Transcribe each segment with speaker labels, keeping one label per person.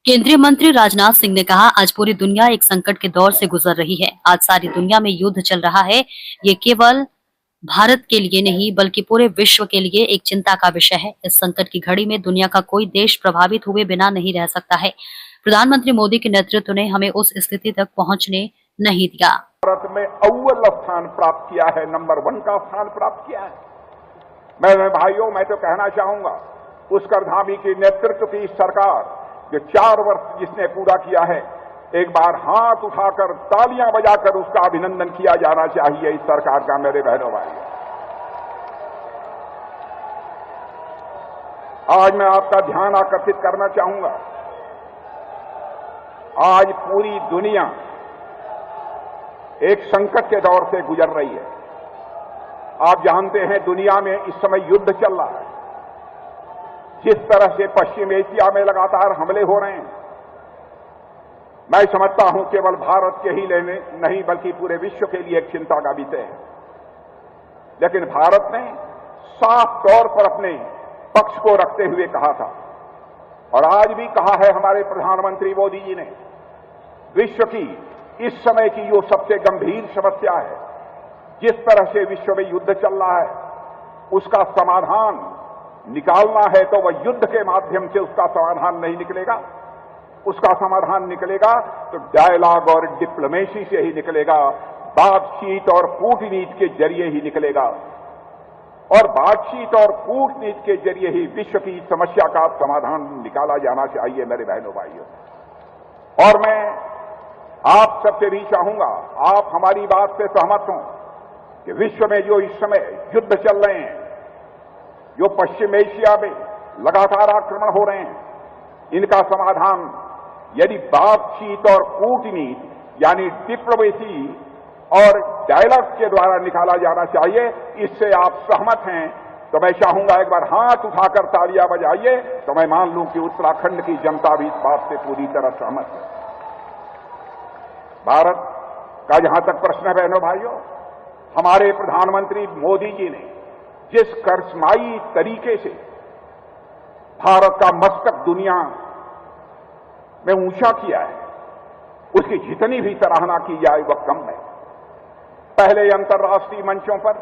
Speaker 1: केंद्रीय मंत्री राजनाथ सिंह ने कहा, आज पूरी दुनिया एक संकट के दौर से गुजर रही है। आज सारी दुनिया में युद्ध चल रहा है। ये केवल भारत के लिए नहीं बल्कि पूरे विश्व के लिए एक चिंता का विषय है। इस संकट की घड़ी में दुनिया का कोई देश प्रभावित हुए बिना नहीं रह सकता है। प्रधानमंत्री मोदी के नेतृत्व ने हमें उस स्थिति तक पहुंचने नहीं दिया।
Speaker 2: भारत में अव्वल स्थान प्राप्त किया है, नंबर 1 का स्थान प्राप्त किया है। मेरे भाइयों, मैं तो कहना चाहूंगा, पुष्कर धामी के नेतृत्व की सरकार जो 4 वर्ष जिसने पूरा किया है, एक बार हाथ उठाकर तालियां बजाकर उसका अभिनंदन किया जाना चाहिए इस सरकार का। मेरे बहनों भाइयों, आज मैं आपका ध्यान आकर्षित करना चाहूंगा, आज पूरी दुनिया एक संकट के दौर से गुजर रही है। आप जानते हैं, दुनिया में इस समय युद्ध चल रहा है। जिस तरह से पश्चिम एशिया में लगातार हमले हो रहे हैं, मैं समझता हूं केवल भारत के ही लेने नहीं बल्कि पूरे विश्व के लिए एक चिंता का विषय है। लेकिन भारत ने साफ तौर पर अपने पक्ष को रखते हुए कहा था, और आज भी कहा है हमारे प्रधानमंत्री मोदी जी ने, विश्व की इस समय की जो सबसे गंभीर समस्या है, जिस तरह से विश्व में युद्ध चल रहा है, उसका समाधान निकालना है तो वह युद्ध के माध्यम से उसका समाधान नहीं निकलेगा। उसका समाधान निकलेगा तो डायलॉग और डिप्लोमेसी से ही निकलेगा, बातचीत और कूटनीति के जरिए ही निकलेगा। और बातचीत और कूटनीति के जरिए ही विश्व की समस्या का समाधान निकाला जाना चाहिए। मेरे बहनों भाइयों, और मैं आप सबसे भी चाहूंगा, आप हमारी बात से सहमत हों कि विश्व में जो इस समय युद्ध चल रहे हैं, जो पश्चिम एशिया में लगातार आक्रमण हो रहे हैं, इनका समाधान यदि बातचीत और कूटनीति यानी डिप्लोमेसी और डायलॉग के द्वारा निकाला जाना चाहिए। इससे आप सहमत हैं तो मैं चाहूंगा एक बार हाथ उठाकर तालियां बजाइए, तो मैं मान लूं कि उत्तराखंड की जनता भी इस बात से पूरी तरह सहमत है। भारत का जहां तक प्रश्न है बहनों भाइयों, हमारे प्रधानमंत्री मोदी जी ने जिस करिश्माई तरीके से भारत का मस्तक दुनिया में ऊंचा किया है, उसकी जितनी भी सराहना की जाए वह कम है। पहले अंतर्राष्ट्रीय मंचों पर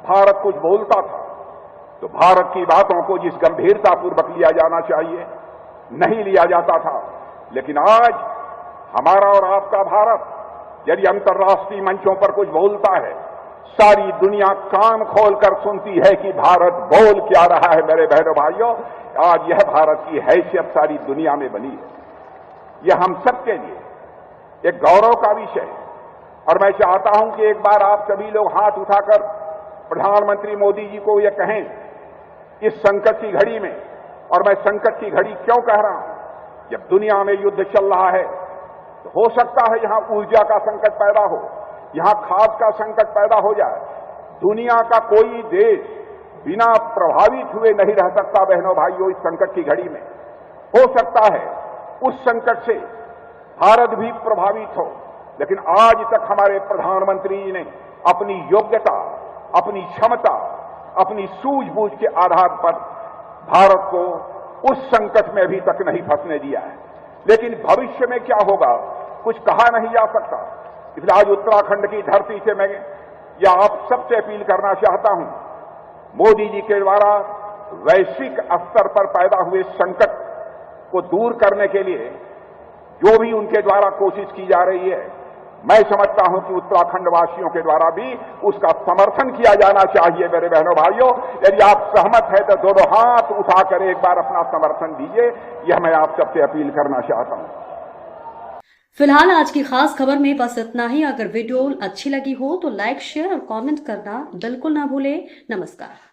Speaker 2: भारत कुछ बोलता था तो भारत की बातों को जिस गंभीरतापूर्वक लिया जाना चाहिए नहीं लिया जाता था। लेकिन आज हमारा और आपका भारत यदि अंतर्राष्ट्रीय मंचों पर कुछ बोलता है, सारी दुनिया कान खोलकर सुनती है कि भारत बोल क्या रहा है। मेरे बहनों भाइयों, आज यह भारत की हैसियत सारी दुनिया में बनी है। यह हम सबके लिए एक गौरव का विषय है। और मैं चाहता हूं कि एक बार आप सभी लोग हाथ उठाकर प्रधानमंत्री मोदी जी को यह कहें, इस संकट की घड़ी में, और मैं संकट की घड़ी क्यों कह रहा हूं, जब दुनिया में युद्ध चल रहा है तो हो सकता है यहां ऊर्जा का संकट पैदा हो, यहां खाद का संकट पैदा हो जाए। दुनिया का कोई देश बिना प्रभावित हुए नहीं रह सकता बहनों भाइयों। इस संकट की घड़ी में हो सकता है उस संकट से भारत भी प्रभावित हो, लेकिन आज तक हमारे प्रधानमंत्री जी ने अपनी योग्यता, अपनी क्षमता, अपनी सूझबूझ के आधार पर भारत को उस संकट में अभी तक नहीं फंसने दिया है। लेकिन भविष्य में क्या होगा कुछ कहा नहीं जा सकता। इसलिए आज उत्तराखंड की धरती से मैं या आप सबसे अपील करना चाहता हूं, मोदी जी के द्वारा वैश्विक स्तर पर पैदा हुए संकट को दूर करने के लिए जो भी उनके द्वारा कोशिश की जा रही है, मैं समझता हूं कि उत्तराखंड वासियों के द्वारा भी उसका समर्थन किया जाना चाहिए। मेरे बहनों भाइयों, यदि आप सहमत हैं तो दोनों हाथ उठाकर एक बार अपना समर्थन दीजिए। यह मैं आप सबसे अपील करना चाहता हूं।
Speaker 1: फिलहाल आज की खास खबर में बस इतना ही। अगर वीडियो अच्छी लगी हो तो लाइक, शेयर और कमेंट करना बिल्कुल ना भूलें। नमस्कार।